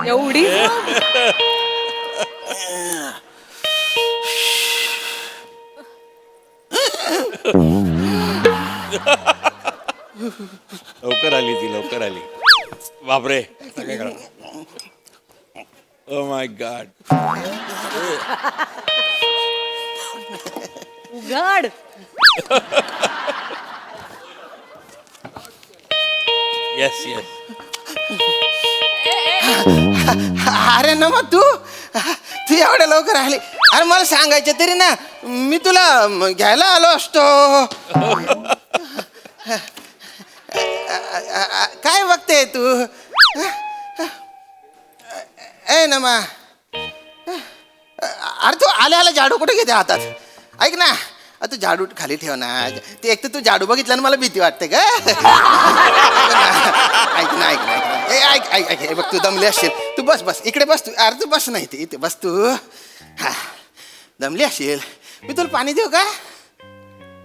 एवढी लवकर आली ती, लवकर आली. बापरे, ओ माय गॉड. उघड. Yes yes. अरे ना मग तू एवढ्या लवकर आली. अरे मला सांगायचं तरी ना, मी तुला घ्यायला आलो असतो. काय बघते तू? ए नमा, अरे तू आल्या झाडू कुठे घेते हातात? ऐक ना, तू झाडू खाली ठेव ना. ते एक तर तू झाडू बघितला ना मला भीती वाटते का? ऐक ना ऐक ना ऐक ना, ऐक ऐक ऐक, हे बघ तू दमली असशील. तू बस बस इकडे बस. तू अरे तू बस नाही ते इथे बस तू. हा दमली असशील. मी तुला पाणी देऊ का?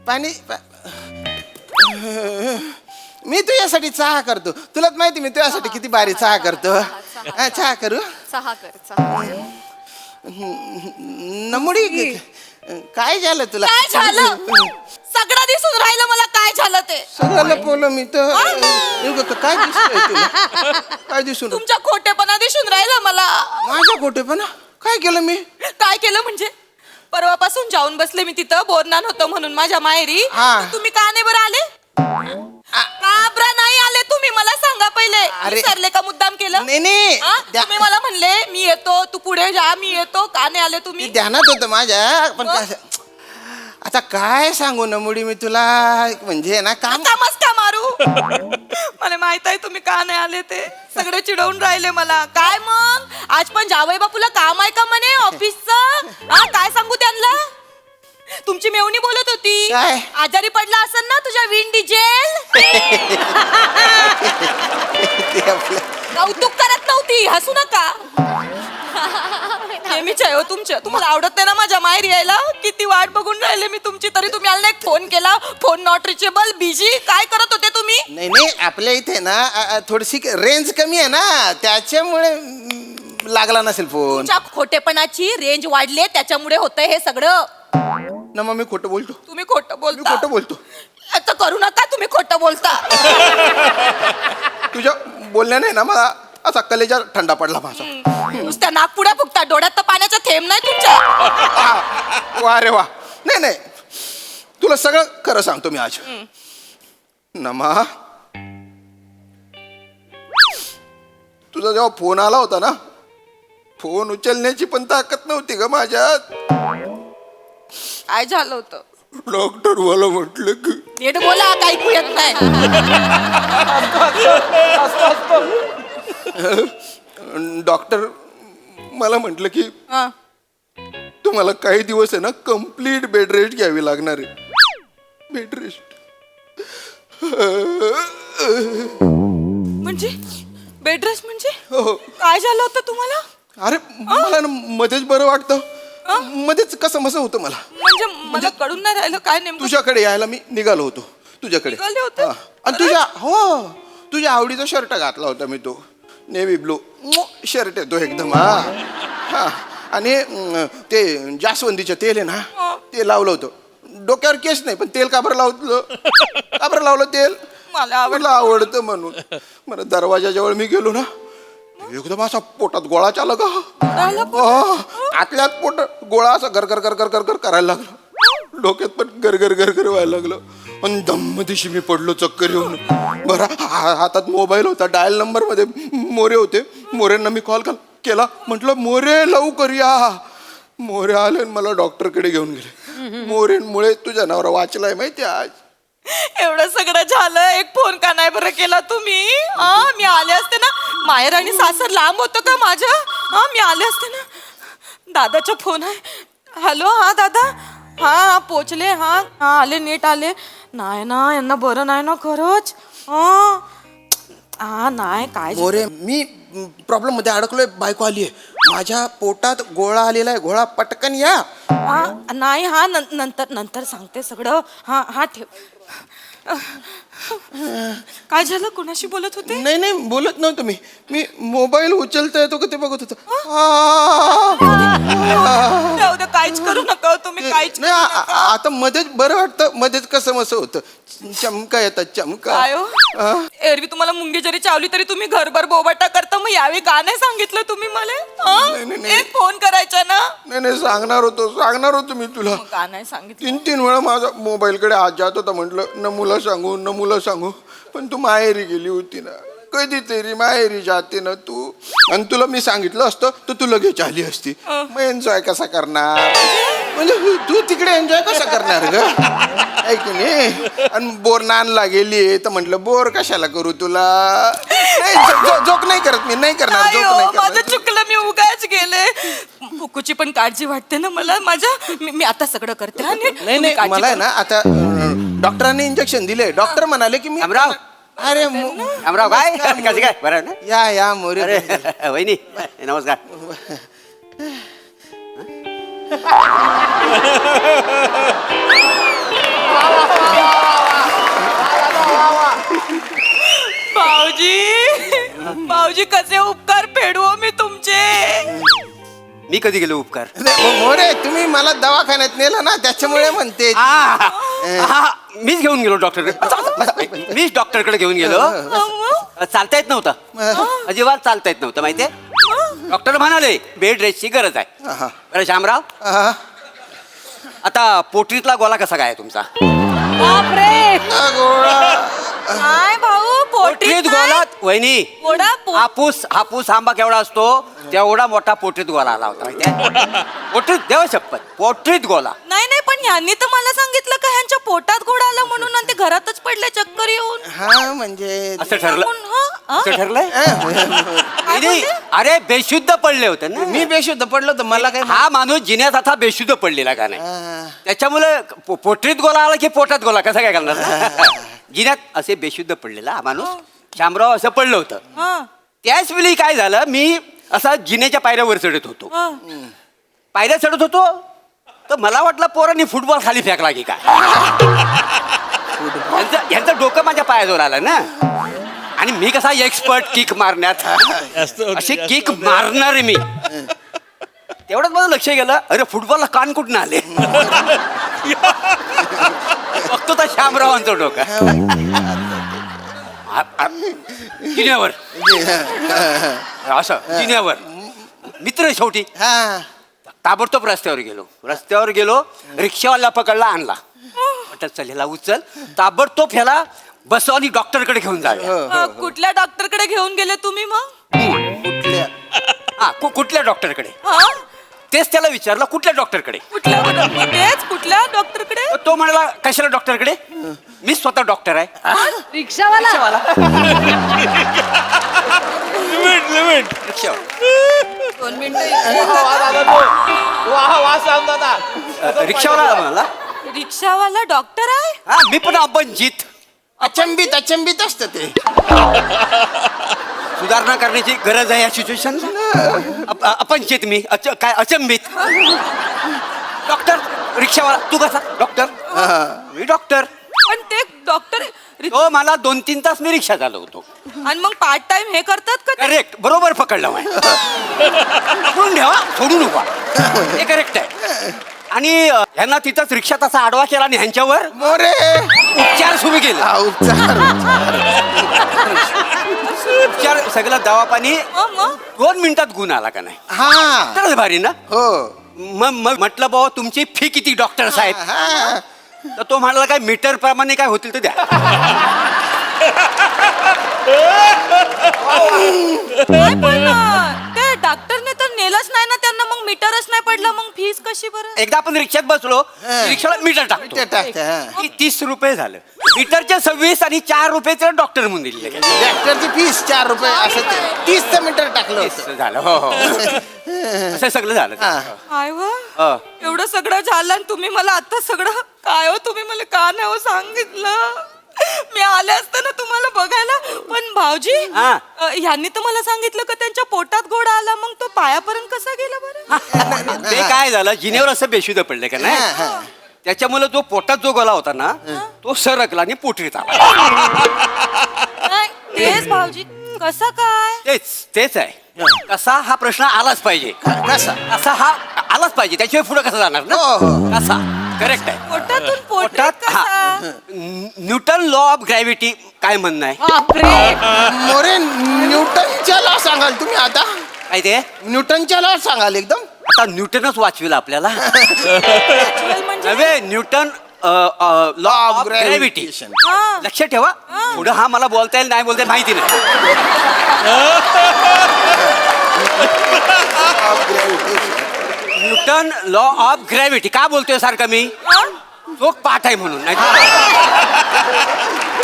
पाणी मी तुझ्यासाठी चहा करतो. तुलाच माहिती मी तुझ्यासाठी किती भारी चहा करतो. चहा करू? चहा कर. नमुडी काय झालं तुला? काय झालं? सगळं दिसून राहिलं मला. काय झालं ते सगळं लपवलं मी तर. काय दिसतंय तुला? काय दिसून? तुमच्या खोटेपणा दिसून राहिलं मला. माझ्या खोटेपणा? काय केलं मी? काय केलं म्हणजे? परवापासून जाऊन बसले मी तिथं. बोरनान होतं म्हणून माझ्या माहेरी. तुम्ही का नाही बरं आले? का बरं नाही आले तुम्ही? मला सांगा पहिले. विसरले का? मुद्दाम केलं? नाही तुम्ही मला म्हणले मी येतो, तू पुढे जा, मी येतो. का नाही आले तुम्ही? ध्यानात होतं माझ्या. पण आता काय सांगू ना मुडी मी तुला. म्हणजे ना काम मस्का मारू. मला माहित आहे तुम्ही का नाही आले ते. सगळे चिडवून राहिले मला. काय मग आज पण जावई बापूला काम आहे का म्हणे ऑफिसचं? काय सांगू त्यांना? तुमची मेवणी बोलत होती. काय? आजारी पडला असेल ना तुझ्या विंड डिझेल. कौतुक करत नव्हती. हसू नका. नेहमीच आहे हो तुमच्या. तुम्हाला आवडत नाही ना माझ्या माहेर यायला. किती वाट बघून राहिले मी तुमची, तरी तुम्ही आला नाही. फोन केला, फोन नॉट रिचेबल, बिझी. काय करत होते तुम्ही? नाही आपल्या इथे ना थोडीशी रेंज कमी आहे ना, त्याच्यामुळे लागला नसेल फोन. तुमच्या खोटेपणाची रेंज वाढली, त्याच्यामुळे होतंय हे सगळं. ना मग मी खोटं बोलतो. तुम्ही खोटं बोलता. खोटं बोलतो. आता करू नका. तुम्ही खोटं बोलता. तुझ्या बोलण्याने ना मला असा कलेजा थंडा पडला माझा. नुसत्या नागपुड्या फुगता. डोळ्यात तर पाण्याचा थेंब नाही तुमच्या. वा रे वा. नाही तुला सगळं खरं सांगतो मी आज. नमा, तुझा जेव्हा फोन आला होता ना, फोन उचलण्याची पण ताकद नव्हती ग माझ्यात. काय झालं होतं? डॉक्टर मला म्हटलं की नीट बोला, काही ऐकू येत नाही. डॉक्टर मला म्हटलं की तुम्हाला काही दिवस आहे ना कम्प्लीट बेड रेस्ट घ्यावी लागणार आहे. बेड रेस्ट म्हणजे बेड रेस्ट म्हणजे हो. काय झालं होतं तुम्हाला? अरे मला ना मध्येच बरं वाटतं, मध्येच कसं मसं होतं मला. म्हणजे मला कळून नाही राहिलं काय नेमकं. तुझ्याकडे यायला मी निघालो होतो. तुझ्याकडे निघाले होते? आणि तुझ्या आवडीचा शर्ट घातला होता मी. तो नेव्ही ब्लू शर्ट आहे तो एकदम. हा आणि ते जास्वंदीचं तेल आहे ना, ते लावलं होतं. डोक्यावर केस नाही पण तेल का बरं लावलं तेल? मला आवडतं म्हणून. मला दरवाजाजवळ मी गेलो ना, एकदम असा पोटात गोळा चालला का. आतल्यात पोट गोळा असा गरगर गरगर गरगर करायला लागला. डोक्यात पण गरगर गरगर व्हायला लागलं. आणि दम दिशी मी पडलो चक्कर येऊन. बरं हातात मोबाईल होता, डायल नंबर मध्ये मोरे होते. मोरेंना मी कॉल केला, म्हटलं मोरे लवकर या. मोरे आले आणि मला डॉक्टरकडे घेऊन गेले. मोरेंमुळे तुझ्या नवरा वाचलाय माहिती आज. एवढं सगळं झालं, एक फोन का नाही बरं केला तुम्ही? मी आले असते ना. माहेर आणि सासर लांब होतं का माझं? मी आले असते ना. दादाचा फोन आहे. हॅलो, हा दादा. हा पोचले. हा आले, नीट आले. नाही ना, यांना बरं नाही ना खरंच. नाही काय मोरे, मी प्रॉब्लेम मध्ये अडकलोय. बायको आलीये, माझ्या पोटात गोळा आलेला आहे. गोळा पटकन या. नाही. नंतर सांगते सगळं. हा ठेव. काय झालं, कोणाशी बोलत होते? नाही नाही बोलत नव्हतो मी मोबाईल उचलता येतो का ते बघत होतो. जाऊ दे, काहीच करू नका हो तुम्ही, काहीच नाही आता मध्येच बरं वाटतं, मध्येच कसं मसं होतं. चमका येतात चमका. काय हो? एरवी तुम्हाला मुंगी जरी चावली तरी तुम्ही घरभर बोबाटा करता, मग यावेळी का नाही सांगितलं तुम्ही मला? नाही, नाही. एक फोन करायचा ना. नाही सांगणार होतो मी तुला. मग का नाही सांगितलं? 3 वेळा माझा मोबाईलकडे हात जात होता. म्हटलं न मुलं सांगू पण तू माहेरी गेली होती ना, कधीतरी माहेरी जाते ना तू, आणि तुला मी सांगितलं असतं तर तू लगेच आली असती. मग एन्जॉय कसा करणार, म्हणजे तू तिकडे एन्जॉय कसा करणार ग, आहे की नाही? आणि बोर नानला गेली तर म्हटलं बोर कशाला करू तुला. जोक नाही करत मी, नाही करणार नाही जोक हो, नाही माझं करणार. चुकलं, मी उगाच गेले. पुकूची पण काळजी वाटते ना मला माझ्या. मी आता सगळं करते हा नीट. नाही तुम्ही काळजी मला आहे करू ना आता डॉक्टरांनी इंजेक्शन दिले. डॉक्टर म्हणाले की मी अमराव. अरे अमराव काय कसं काय बरं आहे ना? या मोरे. अरे वहिनी नमस्कार. भाऊजी कसे उपकार फेडू हो मी तुमचे. मी कधी गेलो उपकार? मोरे तुम्ही मला दवाखान्यात नेलं ना त्याच्यामुळे म्हणते. मीच घेऊन गेलो डॉक्टरकडे. मीच डॉक्टरकडे घेऊन गेलो. चालता येत नव्हतं, अजिबात चालता येत नव्हतं माहितीये. डॉक्टर म्हणाले बेड रेस्टची गरज आहे. बरं शामराव, आता पोटरीतला गोला कसा काय आहे तुमचा? बापरे, काय भाऊ पोटरीत गोलात वहिनी गोडा हापूस आंबा केवढा असतो तेवढा मोठा पोटरीत गोला आला होता माहितीये. पोटरीत देव शपथ, पोटरीत गोला. नाही पण ह्यांनी तर मला सांगितलं का ह्यांच्या पोटात घोडा आला म्हणून, आणि ते घरातच पडले चक्कर येऊन. हा म्हणजे असं ठरलं? हा? असं ठरलंय? वहिनी, अरे बेशुद्ध पडले होते ना. मी बेशुद्ध पडलो तर मला काय. हा माणूस जिन्यात आता बेशुद्ध पडलेला का नाही, त्याच्यामुळे पोटरीत गोला आला की पोटात गोला कसा काय करणार? जिन्यात असे बेशुद्ध पडलेला हा माणूस शामराव असं पडलं होतं. त्याच वेळी काय झालं, मी असा जिन्याच्या पायऱ्यावर चढत होतो. पायऱ्या चढत होतो तर मला वाटलं पोरांनी फुटबॉल खाली फेकला की काय. यांचं डोकं माझ्या पायाजवळ आलं ना, आणि मी कसा एक्सपर्ट किक मारण्यात, अशी किक मारणार मी. तेवढंच माझं लक्ष गेलं, अरे फुटबॉलला कान कुठून आले. बघतो तर शामरावांचं डोकं जिन्यावर, असं जिन्यावर. मित्र शेवटी ताबडतोब रस्त्यावर गेलो, रिक्षावाला पकडला, आणला. म्हटलं चल ह्याला उचल, ताबडतोब ह्याला बस आणि डॉक्टरकडे घेऊन जावे. कुठल्या डॉक्टरकडे घेऊन गेले तुम्ही मग? कुठल्या डॉक्टरकडे? तेच त्याला विचारलं, कुठल्या डॉक्टरकडे? कुठल्या डॉक्टरकडे? तो म्हणाला कशाला डॉक्टरकडे, मी स्वतः डॉक्टर आहे. रिक्षावाला. लिमिट 2 मिनिटं. रिक्षावाला म्हणाला रिक्षावाला डॉक्टर आहे? हा, मी पण अपंजित. अचंबित असतं ते. सुधारणा करण्याची गरज आहे या सिच्युएशन. अपंचित मी, काय अचंबित. डॉक्टर रिक्षावाला, तू कसा डॉक्टर? मी डॉक्टर. पण ते डॉक्टर तो मला 2-3 तास मी रिक्षा चालवतो. आणि मग पार्ट टाइम हे करतात का? करेक्ट, बरोबर पकडलं. पकडून ठेवा, सोडू नका, हे करेक्ट आहे. आणि ह्यांना तिथंच रिक्षात असा आडवा केला आणि ह्यांच्यावर मोरे उपचार सुरू केले. उपचार सगळं दवा पाणी 2 मिनिटात गुण आला का नाही? हा तरच भारी ना. हो. मग म्हटलं बाबा तुमची फी किती डॉक्टर साहेब? तर तो म्हणाला काय मीटर प्रमाणे काय होतील तर द्या. ते डॉक्टरने तर नेलंच नाही ना त्यांना, मग मीटरच नाही पडलं, मग फीस कशी बरं? एकदा आपण रिक्षात बसलो, रिक्षाला मीटर टाकतो, 30 रुपये झालं. मीटरचे 26 आणि 4 रुपये डॉक्टर म्हणून दिले. डॉक्टरची फीस 4 रुपये, असं 30 मीटर टाकलं झालं. हो असं सगळं झालं. काय व एवढं सगळं झालं आणि तुम्ही मला आता सगळं काय हो, तुम्ही मला का नाही हो सांगितलं? मी आले असते ना तुम्हाला बघायला. पण भाऊजी ह्यांनी तर मला सांगितलं का त्यांच्या पोटात घोडा आला, मग तो पायापर्यंत कसा गेला बरं? ते काय झालं, जिनेवर असं बेशुद्ध पडले का नाही, त्याच्यामुळे जो पोटात जो गोळा होता ना तो सरकला आणि पोटरीत आला. नाही, तेच भाऊजी कसं काय तेच आहे. कसा हा प्रश्न आलाच पाहिजे. कसा हा आलाच पाहिजे, त्याशिवाय पुढे कसं जाणार ना. कसा करेक्ट आहे. पोटातून पोटात पोटात हा कसा? न्यूटन लॉ ऑफ ग्रॅव्हिटी काय म्हणणं आहे? बापरे मोरे न्यूटनच्या लॉ सांगाल तुम्ही आता? काय ते न्यूटनच्या लॉ सांगाल एकदम? आता न्यूटनच वाचविला आपल्याला. म्हणजे नव्हे, न्यूटन लॉ ऑफ ग्रॅव्हिटी. हा. लक्षात ठेवा. पुढे हा मला बोलता येईल नाही बोलता येईल माहिती नाही. न्यूटन लॉ ऑफ ग्रॅव्हिटी का बोलतोय सारखं मी? तो पाठ आहे म्हणून. नाही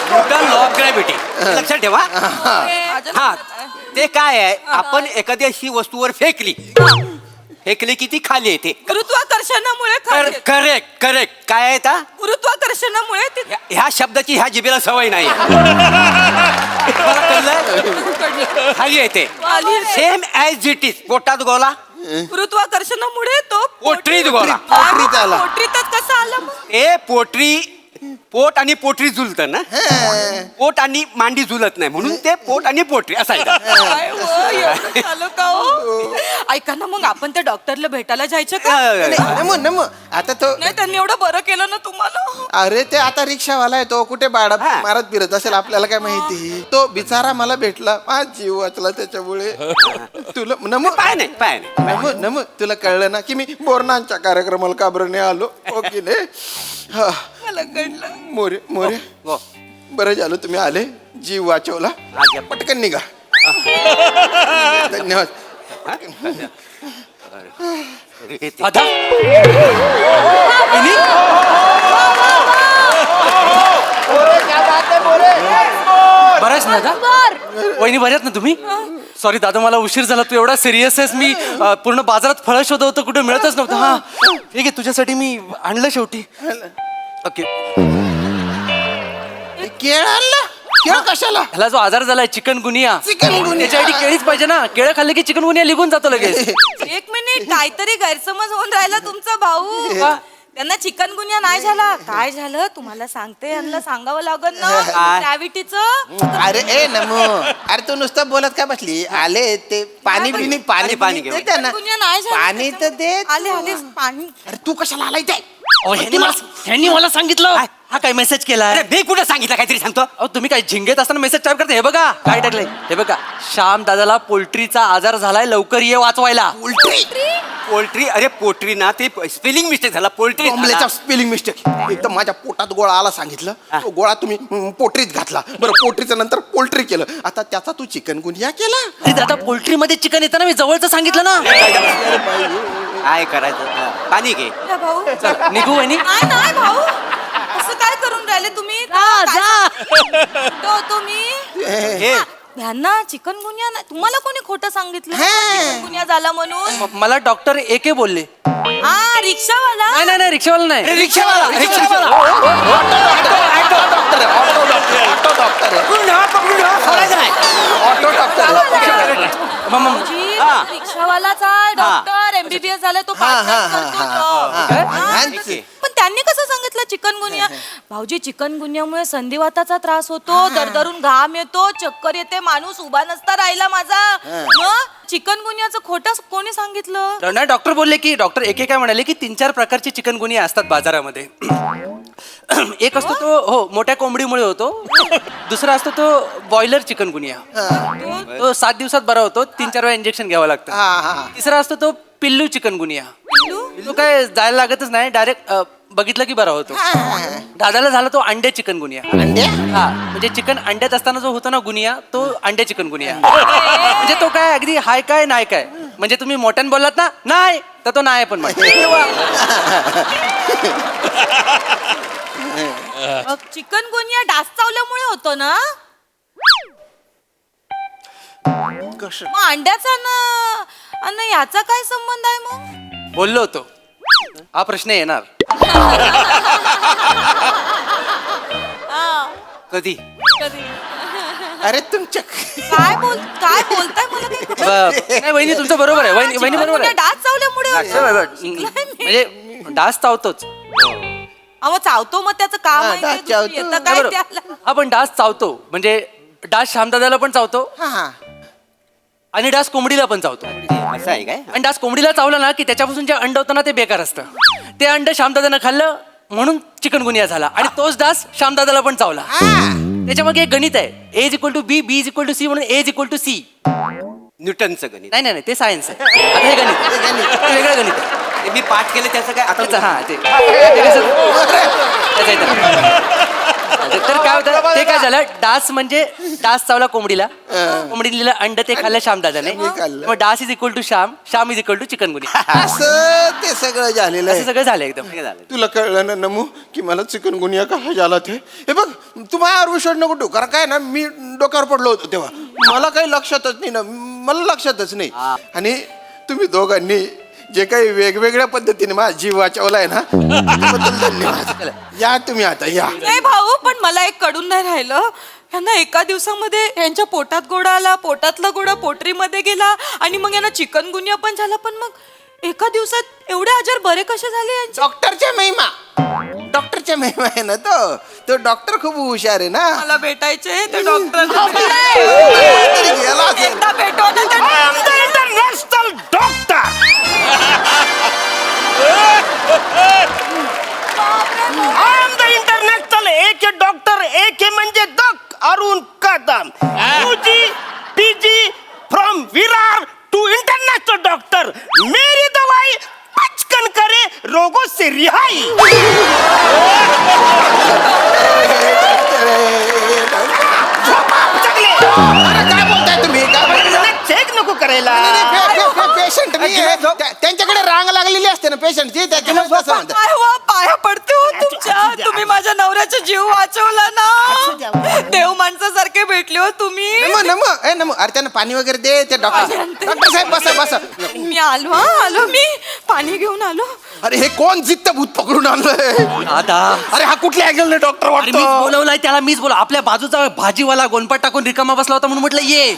न्यूटन लॉ ऑफ ग्रॅव्हिटी लक्षात ठेवा. हा ते काय आहे, आपण एखादी अशी वस्तूवर फेकली की ती खाली येते. गुरुत्वाकर्षणामुळे खाली येते. करेक्ट काय आहे आता? गुरुत्वाकर्षणामुळे ते ह्या शब्दाची ह्या जिभेला सवय नाही. खाली येते. खाली येते. Same as it is. पोटात गोला गुरुत्वाकर्षणामुळे तो पोटरीत गोळा. पोटरीत आला. पोटरीतच कसा आला मग? ते पोट आणि पोटरी जुलत ना. पोट आणि मांडी जुलत नाही म्हणून ते पोट आणि पोटरी असायचं. काय हो, एवढं झालं का हो? ऐका ना, मग आपण त्या डॉक्टरला भेटायला जायचं का? नम आता तो नाही, त्यांनी एवढं बरं केलं ना तुम्हाला. अरे ते आता रिक्षावाला आहे, तो कुठे बाडा हा. मारत फिरत असेल, आपल्याला काय माहिती. तो बिचारा मला भेटला, माझा जीव वाचला त्याच्यामुळे. तुला नम तुला कळलं ना की मी बोरनांच्या कार्यक्रमाला का बरं नाही आलो? ओके ने मला कळलं. मोरे हो. बरं झालं तुम्ही आले, जीव वाचवला. घ्या. पटकन निघा. धन्यवाद. दादा बऱ्याच ना दादा? वहिनी बऱ्यात ना तुम्ही? सॉरी दादा, मला उशीर झाला. तू एवढा सिरियस आहेस. मी पूर्ण बाजारात फळं शोधत होतं, कुठे मिळतच नव्हतं. हा ठीक आहे, तुझ्यासाठी मी आणलं शेवटी. ओके. केळ आणला? केळ कशाला? ह्याला जो आजार झालाय चिकनगुनिया, चिकनगुनिया. त्याच्यासाठी केळीच पाहिजे ना. केळं खाल्ले की चिकनगुनिया निघून जातो लगेच. एक मिनिट, काहीतरी गैरसमज होऊन राहिला तुमचा भाऊ. का? त्यांना चिकनगुनिया नाही झाला. काय झालं तुम्हाला सांगते, यांना सांगावं लागत ना. काय? ग्रॅव्हिटीचं. अरे ए नमो, अरे तू नुसतं बोलत का बसली? आले ते पाणी पाणी पाणी घेऊ. दे त्यांना. चिकनगुनिया नाही झाला. पाणी तर दे. आले पाणी. अरे तू कशाला आलाय ते? ह्यांनी मला सांगितलं. हा काय मेसेज केलाय? अरे मी कुठे सांगितलं काहीतरी सांगतो. अहो तुम्ही काय झिंगेत असताना मेसेज टाईप करता? हे बघा काय टाकलंय. हे बघा, श्याम दादाला पोल्ट्रीचा आजार झालाय, लवकर ये वाचवायला. पोल्ट्री अरे पोट्री ना, ते स्पेलिंग मिस्टेक झाला. पोल्ट्री कॉम्प्लेचा स्पेलिंग मिस्टेक. एकदम माझ्या पोटात गोळा आला सांगितलं, तो गोळा तुम्ही पोटरीत घातला. बरं, पोटरीचं नंतर पोल्ट्री केलं, आता त्याचा तू चिकनगुनिया केला. अरे दादा, पोल्ट्री मध्ये चिकन येतं ना, मी जवळचं सांगितलं ना. काय करायचं? पाणी घे. या भाऊ. निघू वहिनी? नाही भाऊ, असं काय करून राहिले तुम्ही? तो तुम्ही घे. ह्यांना चिकनगुनिया नाही. तुम्हाला कोणी खोटं सांगितलं हा. चिकनगुनिया झाला म्हणून? मला डॉक्टर एके बोलले. हा, रिक्षावाला. नाही रिक्षावाला नाही. रिक्षावाला ऑटो डॉक्टर. भाऊजी, हा. रिक्षावालाच आहे डॉक्टर. MBBS झालाय तो. part time करतो तो. हा. पण त्यांनी कसं सांगितलं चिकनगुनिया? भाऊजी, चिकनगुनियामुळे संधिवाताचा त्रास होतो, दरदरून घाम येतो, चक्कर येते, माणूस उभा नसता राहिला माझा. मग चिकनगुनियाचं खोटं कोणी सांगितलं? नाही, डॉक्टर बोलले की, डॉक्टर एके काय म्हणाले की 3-4 प्रकारचे चिकनगुनिया असतात बाजारामध्ये. एक असतो तो हो मोठ्या कोंबडीमुळे होतो. दुसरा असतो तो बॉयलर चिकनगुनिया, तो 7 दिवसात बरा होतो, 3-4 वेळा इंजेक्शन घ्यावं लागतं. तिसरा असतो तो पिल्लू चिकनगुनिया. पिल्लू काय जायला लागतच नाही, डायरेक्ट बघितलं की बरा होतो. दादाला झाला तो अंडे चिकनगुनिया. हा, म्हणजे चिकन अंड्यात असताना जो होतो ना गुनिया, तो अंडे चिकनगुनिया. म्हणजे तो काय अगदी हाय काय नाही काय, म्हणजे तुम्ही मोठ्यानं बोललात ना नाही तर तो नाही पण म्हणतो. चिकनगुनिया डास चावल्यामुळे होतो ना? मग अंड्याचा ना आणि याचा काय संबंध आहे मग? बोललो होतो, हा प्रश्न येणार. कधी? कधी? अरे तुमच्या काय बोलताय मला काही कळत नाही वहिनी, तुमचं बरोबर आहे. वहिनी बरोबर चिकनगुनिया आहे. डास चावल्यामुळे होतो. म्हणजे डास चावतोच, अहो चावतो मग त्याचं काम हा, आहे डास ते, दुसरं चावतो. येतं काय बरोबर. त्याला? आपण डास चावतो म्हणजे डास श्यामदादाला पण चावतो हा आणि डास कोंबडीला पण चावतो. असं आहे काय? आणि डास कोंबडीला चावला ना की त्याच्यापासून जे अंड होतं ना ते बेकार असतं. ते अंड श्यामदादानं खाल्लं म्हणून चिकनगुनिया झाला आणि तोच डास श्यामदादाला पण चावला. त्याच्यामध्ये एक गणित आहे, A=B, B=C म्हणून A=C. न्यूटनचं गणित. नाही ते सायन्स आहे. आता हे गणित हे वेगळं गणित आहे. ते मी पाठ केलं त्याचं काय आता हा ते कसं- त्याचं इथं. तर काय होतं ते काय झालं, डास म्हणजे डास चावला कोंबडीला, कोंबडीने दिलं अंड ते खाल्लं श्यामदादाने, खाल्लं. मग डास = श्याम, श्याम = चिकनगुनिया. असं ते सगळं झालेलं असं आहे. सगळं झालं एकदम. हे झालं. तुला कळलं ना नमू की मला चिकनगुनिया का झाला ते? हे बघ तू माझ्यावर विश्वास नको ठेवू, कारण काय ना मी डोक्यावर पडलो होतो तेव्हा, मला काही लक्षातच नाही ना, मला लक्षातच नाही. आणि तुम्ही दोघांनी जे काही वेगवेगळ्या पद्धतीने माझा जीव वाचवलाय ना त्याबद्दल धन्यवाद. या तुम्ही आता या. नाही भाऊ, पण मला एक कडून नाही राहिलं. यांना एका दिवसामध्ये यांच्या पोटात गोळा आला, पोटातला गोळा पोटरीमध्ये गेला आणि मग यांना चिकनगुनिया पण झाला. पण मग एका दिवसात एवढे आजार बरे कसे झाले यांचे? डॉक्टरच्या महिमा आहे ना तो डॉक्टर खूप हुशार आहे ना. मला भेटायचे ते डॉक्टर गेला असेल. एकदा भेटवा ना त्यांना. International doctor I am the international एक डॉक्टर, एक म्हणजे doc Arun Kadam, PG from Virar to international doctor. मेरी दवाई पचकन करे रोगों से रिहाई. अरे काय बोलताय तुम्ही? काय बोलताय? चेक नको करायला. पेशंट मी आहे. त्यांच्याकडे रांग लागलेली असते ना पेशंटची, त्याच्यामुळे तसं म्हणतात. काय हो, पाया पडते हो तुमच्या. तुम्ही माझ्या नवऱ्याचा जीव वाचवला ना. देव माणसासारखे भेटले हो तुम्ही. नमो अरे त्यांना पाणी वगैरे दे. ते डॉक्टर साहेब बसा. मी आलो मी पाणी घेऊन आलो. अरे हे कोण जित्त भूत पकडून आणलंय? दादा अरे हा कुठल्या अँगलने डॉक्टर अरे मीच वाटतो? बोलवलाय त्याला, मीच बोला. आपल्या बाजूचा भाजीवाला गोनपाट टाकून रिकामा बसला होता म्हणून म्हटलं ये.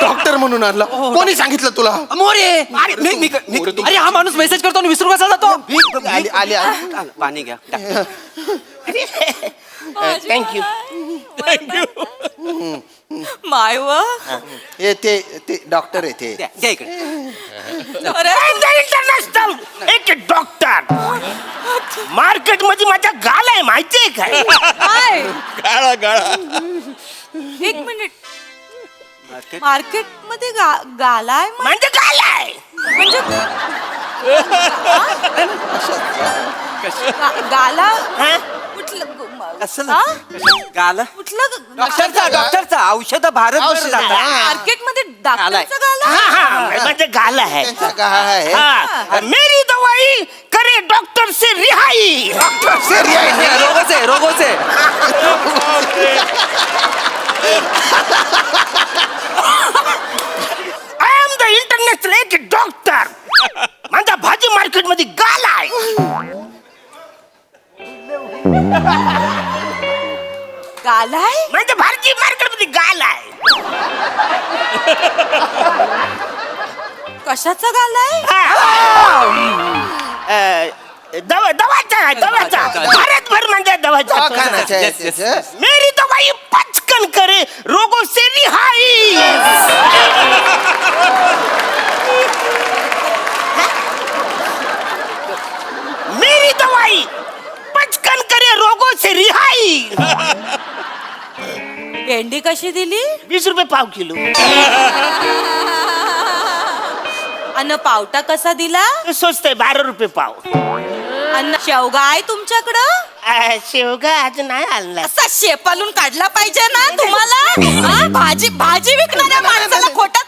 डॉक्टर म्हणून आणला. कोणी सांगितलं तुला? मोरे. अरे, मी- अरे हा माणूस मेसेज करतो आणि विसरू कसा जातो. आली पाणी घ्या. थँक्यू. माय व हे ते डॉक्टर आहे ते. द्या इकडे. अरे इंटरनॅशनल एक डॉक्टर. मार्केट मध्ये माझ्या गाल आहे माहितीये काय? काय गाळा गाळा. एक मिनिट. मार्केट मध्ये गालाय म्हणजे गाल आहे. म्हणजे गाला हा? कुठलं कसलं? हा? गाला कुठलं डॉक्टरचा औषध भारत जातात. मार्केट मध्ये डॉक्टरचा गाला. हा, म्हणजे गाल आहे. त्यांचं काय आहे? हाँ, मेरी दवाई करे डॉक्टर से रिहाई. डॉक्टर से रिहाई नाही. रोगोच आहे. आय एम द इंटरनॅशनल एक डॉक्टर. माझा भाजी मार्केट मध्ये गाल आहे. गालाय म्हणजे भाजी मार्केट मध्ये गाल आहे. कशाचा गालाय? दवाचा भारतभर म्हणजे दवाखान्याचं आहे दवाचा. त्याचं. मेरी दवाई पचकन करे रोगों से रिहाई. मेरी दवाई पचकन करे रोगों से रिहाई. भेंडी कशी दिली? 20 रुपये पाव किलो. अन्न पावटा कसा दिला? स्वस्त आहे 12 रुपये पाव. अन्न शेवगा आहे तुमच्याकडं? शेवगा अजून नाही आणला. असा शेपालून काढला पाहिजे ना तुम्हाला. हा? भाजी विकणाऱ्या माणसाला खोटा